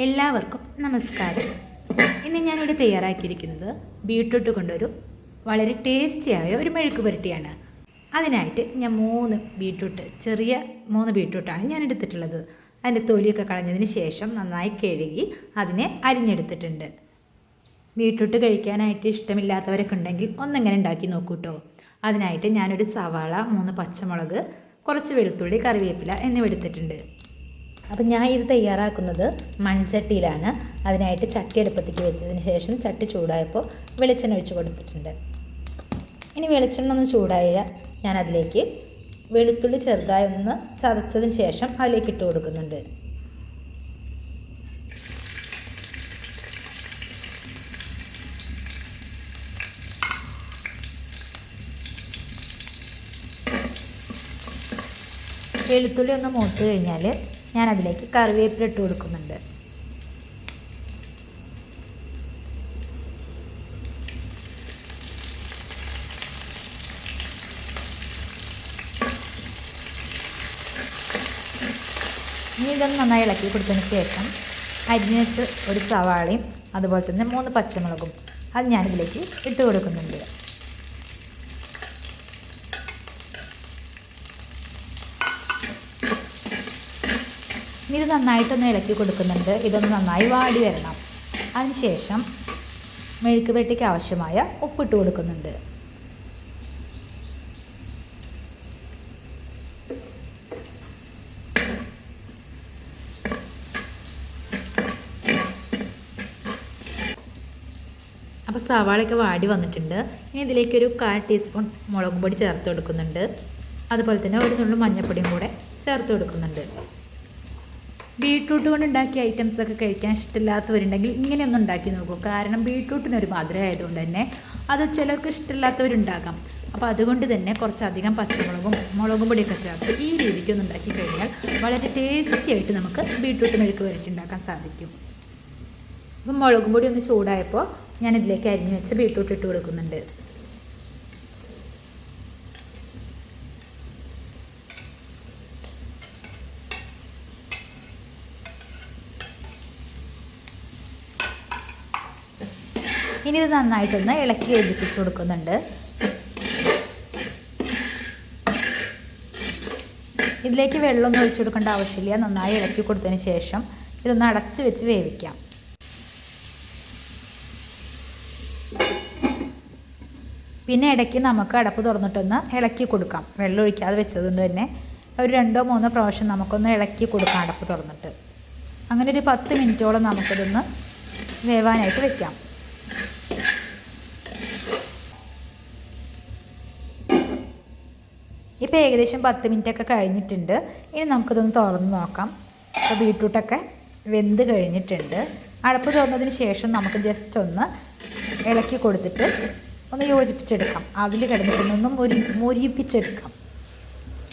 എല്ലാവർക്കും നമസ്കാരം. ഇന്ന് ഞാനിവിടെ തയ്യാറാക്കിയിരിക്കുന്നത് ബീട്രൂട്ട് കൊണ്ടൊരു വളരെ ടേസ്റ്റിയായ ഒരു മെഴുക്ക് പുരട്ടിയാണ്. അതിനായിട്ട് ഞാൻ 3 ബീട്രൂട്ട്, ചെറിയ 3 ബീട്രൂട്ടാണ് ഞാൻ എടുത്തിട്ടുള്ളത്. അതിൻ്റെ തൊലിയൊക്കെ കളഞ്ഞതിന് ശേഷം നന്നായി കഴുകി അതിനെ അരിഞ്ഞെടുത്തിട്ടുണ്ട്. ബീട്രൂട്ട് കഴിക്കാനായിട്ട് ഇഷ്ടമില്ലാത്തവരൊക്കെ ഉണ്ടെങ്കിൽ ഒന്നെങ്ങനെ ഉണ്ടാക്കി നോക്കൂട്ടോ. അതിനായിട്ട് ഞാനൊരു സവാള, 3 പച്ചമുളക്, കുറച്ച് വെളുത്തുള്ളി, കറിവേപ്പില എന്നിവ എടുത്തിട്ടുണ്ട്. അപ്പം ഞാൻ ഇത് തയ്യാറാക്കുന്നത് മൺചട്ടിയിലാണ്. അതിനായിട്ട് ചട്ടി അടുപ്പത്തേക്ക് വെച്ചതിന് ശേഷം ചട്ടി ചൂടായപ്പോൾ വെളിച്ചെണ്ണ ഒഴിച്ച് കൊടുത്തിട്ടുണ്ട്. ഇനി വെളിച്ചെണ്ണ ഒന്ന് ചൂടായാൽ ഞാൻ അതിലേക്ക് വെളുത്തുള്ളി ചെറുതായി ഒന്ന് ചതച്ചതിന് ശേഷം അതിലേക്ക് ഇട്ട് കൊടുക്കുന്നുണ്ട്. വെളുത്തുള്ളി ഒന്ന് മൂത്ത് കഴിഞ്ഞാൽ ഞാൻ അതിലേക്ക് കറിവേപ്പില ഇട്ട് കൊടുക്കുന്നുണ്ട്. ഇനി ഇതൊന്ന് നന്നായി ഇളക്കി കൊടുത്തതിന് ശേഷം അരിഞ്ഞിട്ട് ഒരു സവാളയും അതുപോലെ തന്നെ 3 പച്ചമുളകും അത് ഞാനിതിലേക്ക് ഇട്ട് കൊടുക്കുന്നുണ്ട്. ഇത് നന്നായിട്ടൊന്ന് ഇളക്കി കൊടുക്കുന്നുണ്ട്. ഇതൊന്ന് നന്നായി വാടി വരണം. അതിനുശേഷം മെഴുക്ക് പുരട്ടിക്ക് ആവശ്യമായ ഉപ്പിട്ട് കൊടുക്കുന്നുണ്ട്. അപ്പോൾ സവാളയൊക്കെ വാടി വന്നിട്ടുണ്ട്. ഇനി ഇതിലേക്കൊരു 1/4 ടീസ്പൂൺ മുളക് പൊടി ചേർത്ത് കൊടുക്കുന്നുണ്ട്. അതുപോലെ തന്നെ ഒരു നുള്ളു മഞ്ഞൾപ്പൊടിയും കൂടെ ചേർത്ത് കൊടുക്കുന്നുണ്ട്. ബീട്രൂട്ട് കൊണ്ട് ഉണ്ടാക്കിയ ഐറ്റംസൊക്കെ കഴിക്കാൻ ഇഷ്ടമില്ലാത്തവരുണ്ടെങ്കിൽ ഇങ്ങനെയൊന്നും ഉണ്ടാക്കി നോക്കൂ. കാരണം ബീട്രൂട്ടിനൊരു മധുരം ആയതുകൊണ്ട് തന്നെ അത് ചിലർക്ക് ഇഷ്ടമില്ലാത്തവരുണ്ടാകാം. അപ്പോൾ അതുകൊണ്ട് തന്നെ കുറച്ചധികം പച്ചമുളകും മുളകും പൊടിയൊക്കെ ചേർത്ത് ഈ രീതിക്കൊന്നും ഉണ്ടാക്കി കഴിഞ്ഞാൽ വളരെ ടേസ്റ്റി ആയിട്ട് നമുക്ക് ബീട്രൂട്ട് മെഴുക്ക് പുരട്ടി ഉണ്ടാക്കാൻ സാധിക്കും. അപ്പം മുളകും പൊടി ഒന്ന് ചൂടായപ്പോൾ ഞാനിതിലേക്ക് അരിഞ്ഞു വെച്ച് ബീട്രൂട്ട് ഇട്ട് കൊടുക്കുന്നുണ്ട്. ഇനി ഇത് നന്നായിട്ടൊന്ന് ഇളക്കി യോജിപ്പിച്ച് കൊടുക്കുന്നുണ്ട്. ഇതിലേക്ക് വെള്ളമൊന്നും ഒഴിച്ചു കൊടുക്കേണ്ട ആവശ്യമില്ല. നന്നായി ഇളക്കി കൊടുത്തതിന് ശേഷം ഇതൊന്ന് അടച്ച് വെച്ച് വേവിക്കാം. പിന്നെ ഇടയ്ക്ക് നമുക്ക് അടപ്പ് തുറന്നിട്ടൊന്ന് ഇളക്കി കൊടുക്കാം. വെള്ളം ഒഴിക്കാതെ വെച്ചതുകൊണ്ട് തന്നെ ഒരു 2-3 പ്രാവശ്യം നമുക്കൊന്ന് ഇളക്കി കൊടുക്കാം അടപ്പ് തുറന്നിട്ട്. അങ്ങനെ ഒരു 10 മിനിറ്റോളം നമുക്കിതൊന്ന് വേവാനായിട്ട് വെക്കാം. ഇപ്പോൾ ഏകദേശം 10 മിനിറ്റൊക്കെ കഴിഞ്ഞിട്ടുണ്ട്. ഇനി നമുക്കിതൊന്ന് തുറന്ന് നോക്കാം. അപ്പോൾ ബീട്രൂട്ടൊക്കെ വെന്ത് കഴിഞ്ഞിട്ടുണ്ട്. അടപ്പ് തുറന്നതിന് ശേഷം നമുക്ക് ജസ്റ്റ് ഒന്ന് ഇളക്കി കൊടുത്തിട്ട് ഒന്ന് യോജിപ്പിച്ചെടുക്കാം. അതിൽ കിടന്നിട്ടൊന്ന് മുരിപ്പിച്ചെടുക്കാം.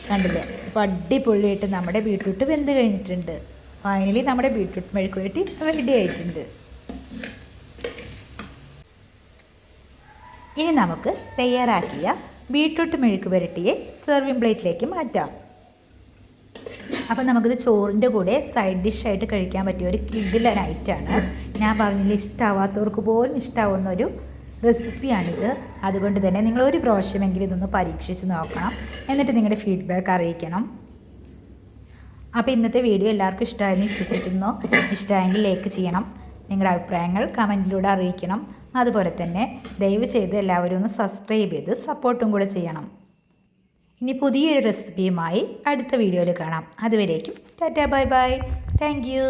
കണ്ടില്ലേ? അപ്പോൾ അടിപൊളിയായിട്ട് നമ്മുടെ ബീട്രൂട്ട് വെന്ത് കഴിഞ്ഞിട്ടുണ്ട്. ഫൈനലി നമ്മുടെ ബീട്രൂട്ട് മെഴുക്ക് പുരട്ടി റെഡി ആയിട്ടുണ്ട്. ഇനി നമുക്ക് തയ്യാറാക്കിയ ബീട്രൂട്ട് മെഴുക്ക് പുരട്ടിയെ സെർവിങ് പ്ലേറ്റിലേക്ക് മാറ്റാം. അപ്പോൾ നമുക്കിത് ചോറിൻ്റെ കൂടെ സൈഡ് ഡിഷായിട്ട് കഴിക്കാൻ പറ്റിയ ഒരു കിടിലൻ ഐറ്റമാണ്. ഞാൻ പറഞ്ഞില്ല, ഇഷ്ടമാവാത്തവർക്ക് പോലും ഇഷ്ടമാവുന്ന ഒരു റെസിപ്പിയാണിത്. അതുകൊണ്ട് തന്നെ നിങ്ങൾ ഒരു പ്രാവശ്യമെങ്കിലും ഇതൊന്ന് പരീക്ഷിച്ച് നോക്കണം. എന്നിട്ട് നിങ്ങളുടെ ഫീഡ്ബാക്ക് അറിയിക്കണം. അപ്പോൾ ഇന്നത്തെ വീഡിയോ എല്ലാവർക്കും ഇഷ്ടമായെന്ന് വിശ്വസിക്കുന്നു. ഇഷ്ടമായെങ്കിൽ ലൈക്ക് ചെയ്യണം. നിങ്ങളുടെ അഭിപ്രായങ്ങൾ കമൻറ്റിലൂടെ അറിയിക്കണം. അതുപോലെ തന്നെ ദയവ് ചെയ്ത് എല്ലാവരും ഒന്ന് സബ്സ്ക്രൈബ് ചെയ്ത് സപ്പോർട്ടും കൂടെ ചെയ്യണം. ഇനി പുതിയൊരു റെസിപ്പിയുമായി അടുത്ത വീഡിയോയിൽ കാണാം. അതുവരേക്കും Tata, bye bye, thank you.